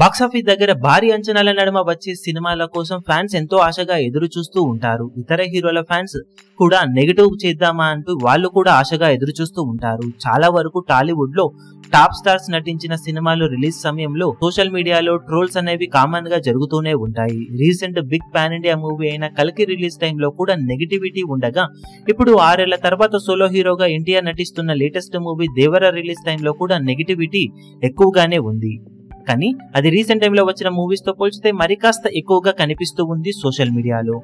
Box office దగ్గర భారీ అంచనాల నడుమ వచ్చే సినిమాల కోసం ఫ్యాన్స్ ఎంతో ఆశగా ఎదురు చూస్తూ ఉంటారు. ఇతర హీరోల ఫ్యాన్స్ కూడా నెగటివ్ చేద్దామా అంటూ వాళ్ళు కూడా ఆశగా ఎదురు చూస్తూ ఉంటారు. చాలా వరకు టాలీవుడ్ లో టాప్ స్టార్స్ నటించిన సినిమాలు రిలీజ్ సమయంలో సోషల్ మీడియాలో ట్రోల్స్ అనేవి కామన్ గా జరుగుతూనే ఉంటాయి. Recent big pan India movie అయిన కల్కి రిలీజ్ టైంలో కూడా నెగిటివిటీ ఉండగా, ఇప్పుడు 6 ఏళ్ల తర్వాత సోలో హీరోగా ఎన్టీఆర్ నటిస్తున్న లేటెస్ట్ మూవీ దేవర రిలీజ్ టైంలో కూడా నెగిటివిటీ ఎక్కువగానే ఉంది. కానీ అది రీసెంట్ టైంలో వచ్చిన మూవీస్ తో పోల్చితే మరి కాస్త ఎక్కువగా కనిపిస్తూ ఉంది సోషల్ మీడియాలో.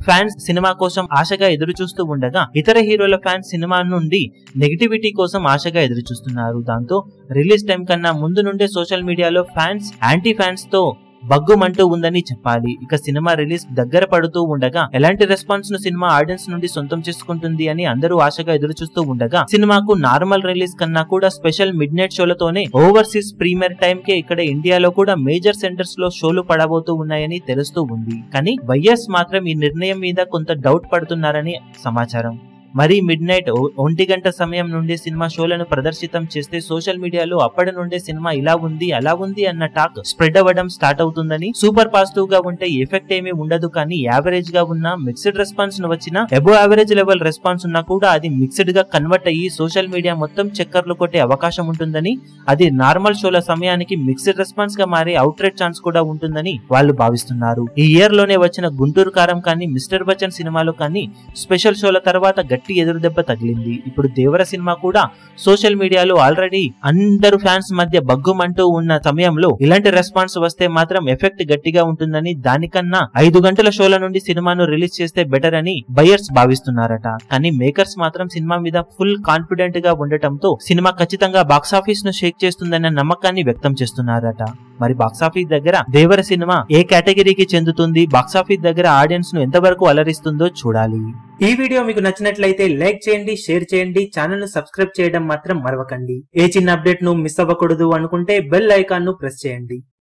ఫ్యాన్స్ సినిమా కోసం ఆశగా ఎదురు చూస్తూ ఉండగా, ఇతర హీరోల ఫ్యాన్స్ సినిమా నుండి నెగిటివిటీ కోసం ఆశగా ఎదురు చూస్తున్నారు. దాంతో రిలీజ్ టైం కన్నా ముందు నుండే సోషల్ మీడియాలో ఫ్యాన్స్ యాంటీ ఫ్యాన్స్ తో బగ్గుమంటూ ఉందని చెప్పాలి. ఇక సినిమా రిలీజ్ దగ్గర పడుతూ ఉండగా ఎలాంటి రెస్పాన్స్ ను సినిమా ఆడియన్స్ నుండి సొంతం చేసుకుంటుంది అని అందరూ ఆశగా ఎదురు చూస్తూ ఉండగా, సినిమాకు నార్మల్ రిలీజ్ కన్నా కూడా స్పెషల్ మిడ్ నైట్ షోలతోనే ఓవర్సీస్ ప్రీమియర్ టైం కే ఇక్కడ ఇండియాలో కూడా మేజర్ సెంటర్స్ లో షోలు పడబోతూ ఉన్నాయని తెలుస్తూ ఉంది. కానీ బయ్యర్స్ మాత్రం ఈ నిర్ణయం మీద కొంత డౌట్ పడుతున్నారని సమాచారం. మరి మిడ్ నైట్ 1 గంట సమయం నుండి సినిమా షోలను ప్రదర్శితం చేస్తే సోషల్ మీడియాలో అప్పటి నుండే సినిమా ఇలా ఉంది అలా ఉంది అన్న టాక్ స్ప్రెడ్ అవ్వడం స్టార్ట్ అవుతుందని, సూపర్ పాజిటివ్ గా ఉంటే ఎఫెక్ట్ ఏమీ ఉండదు, కానీ యావరేజ్ గా ఉన్న మిక్స్డ్ రెస్పాన్స్ ను వచ్చినా అబో యావరేజ్ లెవెల్ రెస్పాన్స్ ఉన్నా కూడా అది మిక్స్డ్ గా కన్వర్ట్ అయ్యి సోషల్ మీడియా మొత్తం చక్కర్లు కొట్టే అవకాశం ఉంటుందని, అది నార్మల్ షోల సమయానికి మిక్స్డ్ రెస్పాన్స్ గా మారే అవుట్ రేట్ ఛాన్స్ కూడా ఉంటుందని వాళ్ళు భావిస్తున్నారు. ఈ ఇయర్ లోనే వచ్చిన గుంటూరు కారం కానీ, మిస్టర్ బచ్చన్ సినిమాలో కానీ స్పెషల్ షోల తర్వాత ఎదురు దెబ్బ తగిలింది. ఇప్పుడు దేవర సినిమా కూడా సోషల్ మీడియాలో ఆల్రెడీ అందరు ఫ్యాన్స్ మధ్య బగ్గుమంటూ ఉన్న సమయంలో ఇలాంటి రెస్పాన్స్ వస్తే మాత్రం ఎఫెక్ట్ గట్టిగా ఉంటుందని, దానికన్నా 5 గంటల షోల నుండి సినిమాను రిలీజ్ చేస్తే బెటర్ అని బయర్స్ భావిస్తున్నారట. కానీ మేకర్స్ మాత్రం సినిమా మీద ఫుల్ కాన్ఫిడెంట్ గా ఉండటంతో సినిమా ఖచ్చితంగా బాక్సాఫీస్ ను షేక్ చేస్తుందన్న నమ్మకాన్ని వ్యక్తం చేస్తున్నారట. మరి బాక్సాఫీస్ దగ్గర దేవర సినిమా ఏ కేటగిరీకి చెందుతుంది, బాక్సాఫీస్ దగ్గర ఆడియన్స్ ను ఎంతవరకు అలరిస్తుందో చూడాలి. ఈ వీడియో మీకు నచ్చినట్లయితే లైక్ చేయండి, షేర్ చేయండి, ఛానల్ ను సబ్స్క్రైబ్ చేయడం మాత్రం మరవకండి. ఏ చిన్న అప్డేట్ ను మిస్ అవ్వకూడదు అనుకుంటే బెల్ ఐకాన్ ను ప్రెస్ చేయండి.